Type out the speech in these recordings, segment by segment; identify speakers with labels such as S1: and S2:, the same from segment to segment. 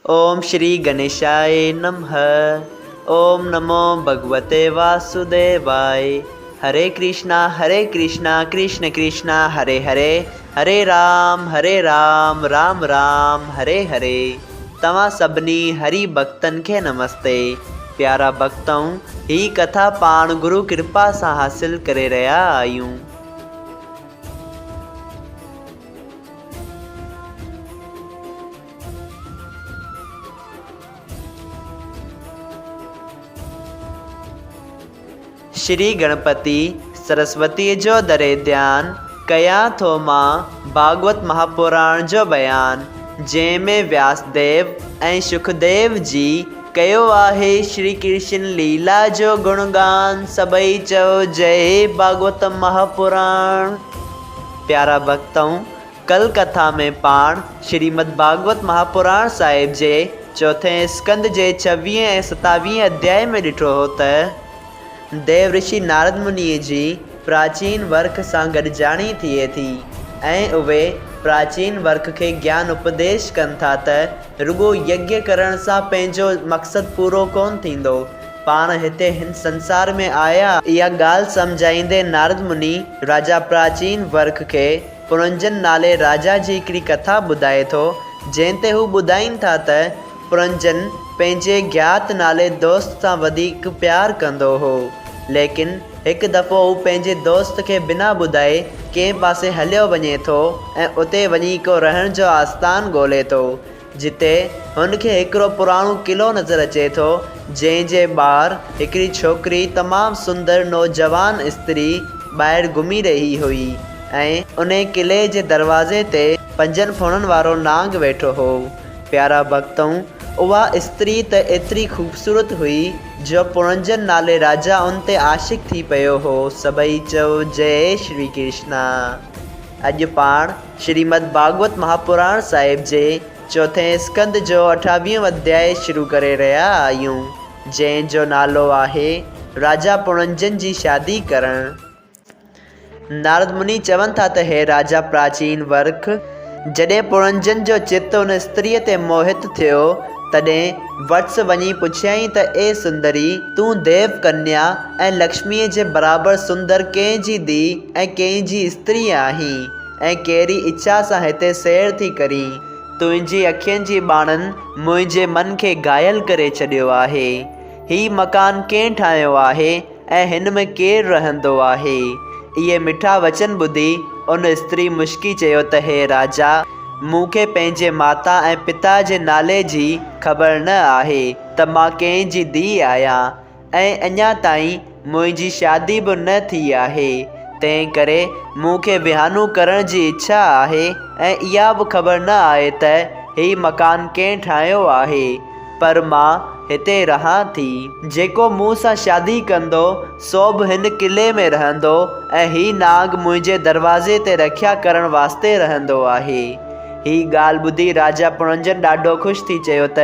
S1: ओम श्री गणेशाय नमः। ओम नमो भगवते वासुदेवाय। हरे कृष्णा कृष्ण कृष्णा हरे हरे, हरे राम राम राम हरे हरे। तव्हां सभिनी हरि भक्तन के नमस्ते। प्यारा भक्तों, ही कथा पाण गुरु कृपा से हासिल करे रहा आयूं। श्री गणपति सरस्वती जो दरे ध्यान कया थो मां भागवत महापुराण जो बयान, जंहिंमें व्यासदेव ऐं सुखदेव जी कयो आहे श्री कृष्ण लीला जो गुणगान। सभई चओ जय भागवत महापुराण। प्यारा भक्तों, कल कथा में पाण श्रीमद् भागवत महापुराण साहिब जे चौथे स्कंद जे 26 ऐं 27 अध्याय में ॾिठो हो त देव ऋषि नारद मुनि जी प्राचीन वर्क सां गॾिजाणी थिए थी ऐं उहे प्राचीन वर्क के ज्ञान उपदेश कनि था त रुगो यज्ञ करण सां पंहिंजो मक़सदु पूरो कोन थींदो। पाण हिते हिन संसार में आया इहा ॻाल्हि सम्झाईंदे नारद मुनि राजा प्राचीन वर्क के पुरंजन नाले राजा जी हिकिड़ी कथा ॿुधाए थो, जंहिं ते हू ॿुधाइनि था त पुरंजन पंहिंजे ज्ञात नाले दोस्त सां वधीक प्यार कंदो हो, लेकिन एक दफ़ो हू पंहिंजे दोस्त के बिना ॿुधाए कंहिं पासे हलियो वञे थो ऐं उते वञी को रहण जो आस्थान ॻोल्हे थो, जिते हुनखे हिकिड़ो पुराणो किलो नज़र अचे थो, जंहिंजे ॿाहिरि हिकिड़ी छोकिरी तमामु सुंदर नौजवान स्त्री ॿाहिरि घुमी रही हुई ऐं उन किले जे दरवाज़े ते 5 फुणनि वारो नांग वेठो हो। प्यारा भक्तों, उहा स्त्री त एतिरी खूबसूरत हुई जो पुरंजन नाले राजा उन ते आशिक थी पियो हो। सभई चओ जय श्री कृष्णा। अॼु पाण श्रीमद् भागवत महापुराण साहिब जे चौथे स्कंद जो 28 अध्याय शुरू करे रहिया आहियूं, जंहिंजो नालो आहे राजा पुरंजन जी शादी करणु। नारद मुनि चवनि था त हे राजा प्राचीन वर्क, जॾहिं पुरंजन जो चित्त उन स्त्रीअ ते मोहित थियो तॾहिं वत्स वञी पुछियईं त ए सुंदरी, तूं देव कन्या ऐं लक्ष्मीअ जे बराबरि सुंदर कंहिंजी धीउ ऐं कंहिंजी स्त्री आहीं ऐं कहिड़ी इच्छा सां हिते सैर थी करीं। तुंहिंजी अखियुनि जी ॿाणनि मुंहिंजे मन खे घायल करे छॾियो आहे। हीउ मकान कंहिं ठाहियो आहे ऐं हिन में केरु रहंदो आहे? इहे मिठा वचन ॿुधी उन स्त्री मुश्की चयो त हे राजा, मूंखे पंहिंजे माता ऐं पिता जे नाले जी ख़बर न आहे त मां कंहिंजी धीउ आहियां ऐं अञा ताईं मुंहिंजी शादी बि न थी आहे। तंहिं करे मूंखे विहांउ करण जी इच्छा आहे ऐं इहा बि ख़बर न आहे त हीउ मकान कंहिं ठाहियो आहे, पर मां हिते रहां थी। जेको मूं सां शादी कंदो सो बि हिन किले में रहंदो ऐं हीउ नाग मुंहिंजे दरवाज़े ते रखिया करण वास्ते रहंदो आहे। हीअ ॻाल्हि ॿुधी राजा पुरंजन ॾाढो ख़ुशि थी चयो त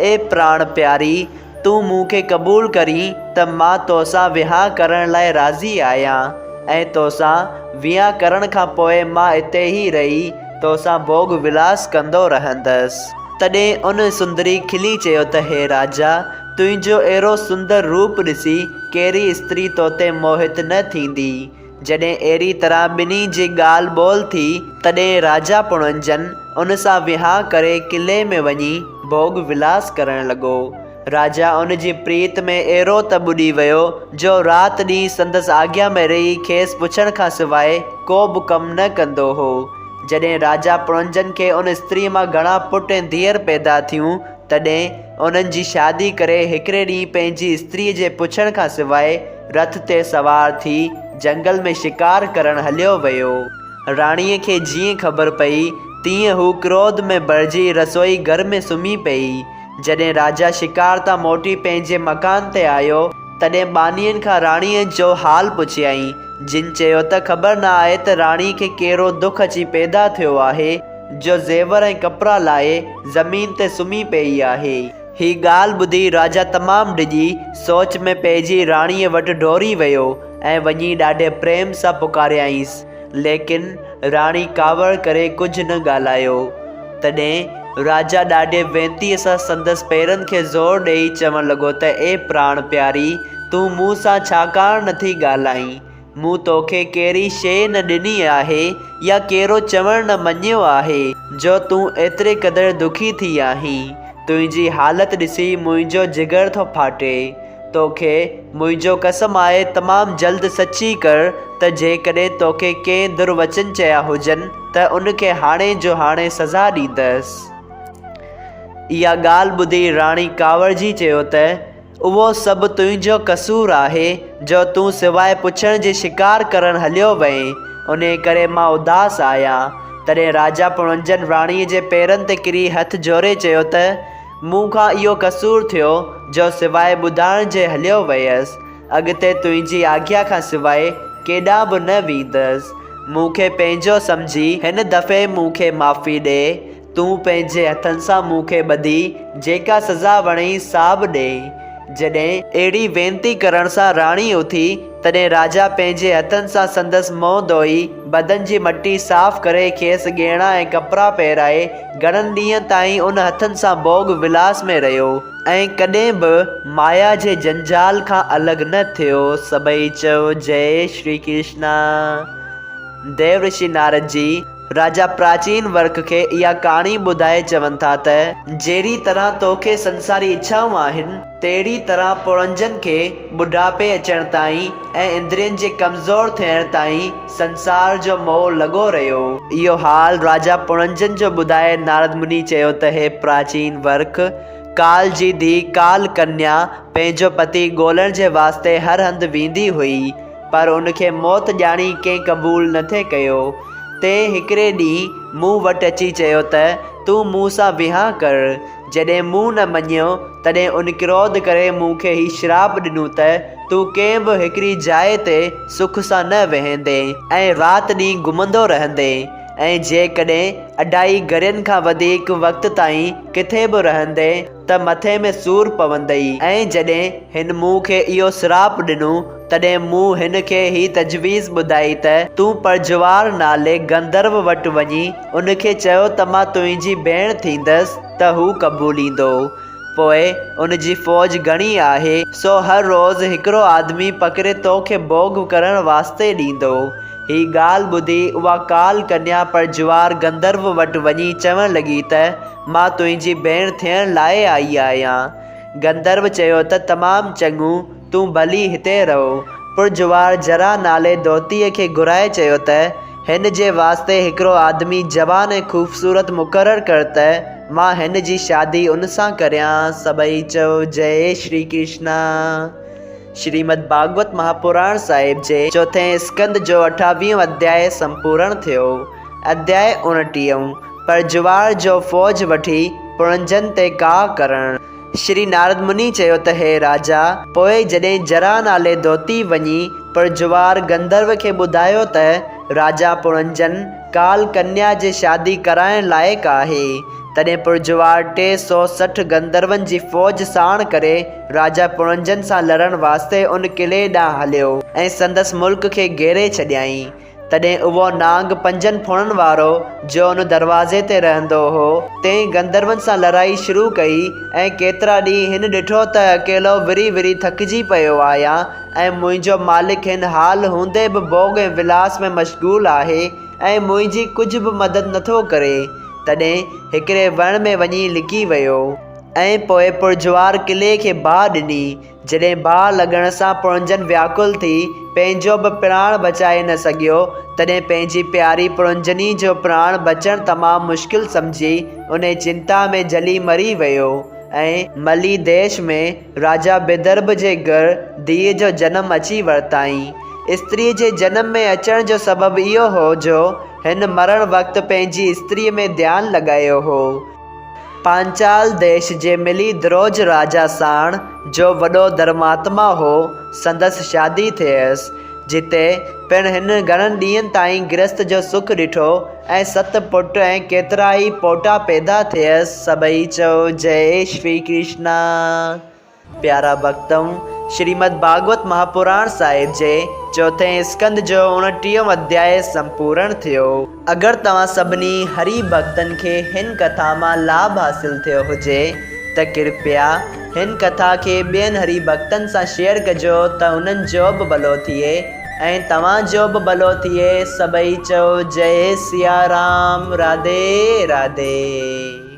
S1: ए प्राण प्यारी, तूं मूंखे क़बूल करी त मां तोसां विहांउ करण लाइ राज़ी आहियां ऐं तोसां विहांउ करण खां पोइ मां हिते ई रही तोसां भोग विलास कंदो रहंदसि। तॾहिं उन सुंदरी खिली चयो त हे राजा, तुंहिंजो अहिड़ो सुंदर रूप ॾिसी कहिड़ी स्त्री तोते मोहित न थींदी। जॾहिं अहिड़ी तरह ॿिन्ही जी ॻाल्हि ॿोल थी तॾहिं राजा पुरंजन उन सां विहांउ करे किले में वञी भोग विलास करणु लॻो। राजा उन जी प्रीत में अहिड़ो त ॿुॾी वियो जो राति ॾींहुं संदसि आज्ञा में रही खेसि पुछण खां सवाइ को बि कमु न कंदो हो। जॾहिं राजा पुरंजन खे उन स्त्री मां घणा पुट ऐं धीअर पैदा थियूं तॾहिं उन्हनि जी शादी करे हिकिड़े ॾींहुं पंहिंजी स्त्रीअ जे पुछण खां सवाइ रथ ते सवार थी जंगल में शिकार करण हलियो वियो। राणीअ खे जीअं ख़बर पई तीअं हू क्रोध में भरिजी रसोई घर में सुम्ही पई। जॾहिं राजा शिकार तां मोटी पंहिंजे मकान ते आयो तॾहिं बानियनि खां राणीअ जो हाल पुछियईं, जिन चयो त ख़बर न आहे त राणी खे कहिड़ो दुख अची पैदा थियो आहे जो ज़ेवर ऐं कपिड़ा लाहे ज़मीन ते सुम्ही पई आहे। ही ॻाल्हि ॿुधी राजा तमामु डिॼी सोच में पइजी राणीअ वटि डोरी वियो ऐं वञी ॾाढे प्रेम सां पुकारियईंसि, लेकिन राणी कावड़ करे कुझु न ॻाल्हायो। तॾहिं राजा ॾाढे वेनतीअ सां संदसि पेरनि खे ज़ोर ॾेई चवणु लॻो त ए प्राण प्यारी, तूं मूं सां छाकाणि नथी ॻाल्हाईं? मूं तोखे कहिड़ी शइ न ॾिनी आहे या कहिड़ो चवणु न मञियो आहे जो तूं एतिरे क़दुरु दुखी थी आहीं? तुंहिंजी हालत ॾिसी मुंहिंजो जिगर थो फाटे। तोखे मुंहिंजो कसम आहे, तमामु जल्द सची कर त जेकॾहिं तोखे कंहिं दुर्वचन चया हुजनि त उनखे हाणे जो हाणे सज़ा ॾींदसि। इहा ॻाल्हि ॿुधी राणी कांवरजी चयो त उहो सभु तुंहिंजो कसूर आहे जो तूं सवाइ पुछण जे शिकार करणु हलियो वएं। उन करे मां उदास आहियां। तॾहिं राजा पुरंजन राणीअ जे पेरनि ते किरी हथ जोड़े चयो त मूं खां इहो कसूर थियो जो सवाइ ॿुधाइण जे हलियो वयसि। अॻिते तुंहिंजी आज्ञा खां सवाइ केॾांहुं बि न वेंदसि। मूंखे पंहिंजो सम्झी हिन दफ़े मूंखे माफ़ी ॾे। तूं पंहिंजे हथनि सां मूंखे ॿधी जेका सज़ा वणई सा बि ॾे। जॾहिं अहिड़ी वेनती करण सां राणी उथी, तॾहिं राजा पंहिंजे हथनि सां संदसि मुंहुं धोई बदन जी मटी साफ़ करे खेसि ॻहिणा ऐं कपिड़ा पहिराए घणनि ॾींहंनि ताईं उन हथनि सां भोग विलास में रहियो ऐं कॾहिं बि माया जे जंजाल खां अलॻि न थियो। सभई चयो जय श्री कृष्णा। देव ऋषि नारद जी राजा प्राचीन वर्क खे इहा कहाणी ॿुधाए चवनि था त जहिड़ी तरह तोखे संसारी इच्छाऊं आहिनि, तहिड़ी तरह पुरंजन खे ॿुढापे अचण ताईं ऐं इंद्रियनि जे कमज़ोर थियण ताईं संसार जो मोह लॻो रहियो। इहो हाल राजा पुरंजन जो ॿुधाए नारद मुनि चयो त हे प्राचीन वर्क, काल जी धीउ काल कन्या पंहिंजो पति ॻोल्हण जे वास्ते हर हंधि वेंदी हुई, पर उनखे मौत ॼाणी कंहिं क़बूल न थे कयो। ते हिकिड़े ॾींहुं मूं वटि अची चयो त तूं मूं सां विहांउ कर। जॾहिं मूं न मञियो, तॾहिं उन क्रोध करे मूंखे ही श्राप ॾिनो त तूं कंहिं बि हिकिड़ी जाइ ते सुख सां न वेहंदे ऐं राति ॾींहुं घुमंदो रहंदे, ऐं जेकॾहिं अढाई घड़ियुनि खां वधीक वक़्त ताईं किथे बि रहंदे त मथे में सूर पवंदई। ऐं जॾहिं हिन मूंखे इहो श्राप ॾिनो, तॾहिं मूं हिन खे ही तजवीज़ ॿुधाई त तूं परजवार नाले गंधर्व वटि वञी उनखे चयो त मां तुंहिंजी भेण थींदसि त हू क़बूलींदो। पोइ उनजी फ़ौज घणी आहे सो हर रोज़ हिकिड़ो आदमी पकड़े तोखे भोग करण वास्ते ॾींदो। ही ॻाल्हि ॿुधी उहा काल कन्या परजवार गंधर्व वटि वञी चवणु लॻी त मां तुंहिंजी भेण थियण लाइ आई आहियां। गंधर्व चयो त तमामु चङो, तूं भली हिते रहो। पुरजवार जरा नाले दोतीअ खे घुराए चयो त हिन जे वास्ते हिकिड़ो आदमी जवान ऐं ख़ूबसूरत मुक़ररु कर त मां हिन जी शादी उन सां करियां। सभई चयो जय श्री कृष्णा। श्रीमद भागवत महापुराण साहिब जे चौथे स्कंद जो 28 अध्याय संपूर्ण थियो। अध्याय 29 परजवार जो फ़ौज वठी पुरंजन ते का करण। श्री नारद मुनि चयो त हे राजा, पोइ जॾहिं जरा नाले दोती वञी परजवार गंधर्व खे ॿुधायो त राजा पुरंजन काल कन्या जे शादी कराइण लाइक़ु आहे, तॾहिं पुरजवार 360 गंधर्वनि जी फ़ौज साण करे राजा पुरंजन सां लड़ण वास्ते उन किले ॾांहुं हलियो ऐं संदसि मुल्क खे घेरे छॾियईं। तॾहिं उहो नांग 5 फुणनि वारो जो उन दरवाज़े ते रहंदो हो, तंहिं गंधर्वनि सां लड़ाई शुरू कई ऐं केतिरा ॾींहं हिन ॾिठो त अकेलो विरी विरी थकिजी पियो आहियां ऐं मुंहिंजो मालिक हिन हाल हूंदे बि भोग ऐं विलास में मशगूल आहे ऐं मुंहिंजी कुझु बि मदद नथो करे। तॾहिं हिकिड़े वण में वञी लिकी वियो ऐं पोइ पुरजवार किले खे बाहि ॾिनी। जॾहिं बाहि लॻण सां पुरंजन व्याकुल थी पंहिंजो बि प्राण बचाए न सघियो, तॾहिं पंहिंजी प्यारी पुरंजनी जो प्राण बचणु तमामु मुश्किल सम्झी उन चिंता में जली मरी वियो ऐं मली देश में राजा विदर्भ जे घर धीअ जो जनम अची वरिताईं। स्त्रीअ जे जनम में अचण जो सबबु इहो हो जो हिन मरण वक़्तु पंहिंजी स्त्रीअ में ध्यानु लॻायो हो। पांचाल देश जे मिली द्रोज राजा साण जो वॾो धर्मात्मा हो, संदसि शादी थियसि, जिते पिण हिन घणनि ॾींहंनि ताईं गृहस्थ जो सुख ॾिठो ऐं 7 पुट ऐं केतिरा ई पोटा पैदा थियसि। सभई चयो जय श्री कृष्णा। प्यारा भक्तऊं, श्रीमद् भागवत महापुराण साहिब जे चौथे स्कंद जो 29 अध्याय संपूर्ण थियो। अगर तव्हां सभिनी हरि भक्तन खे हिन कथा मां लाभ हासिल थियो हुजे त कृपया हिन कथा के ॿियनि हरि भक्तन सां शेयर कजो त उन्हनि जो बि भलो थिए ऐं तव्हांजो बि भलो थिए। सभई चओ जय सिया राम, राधे राधे।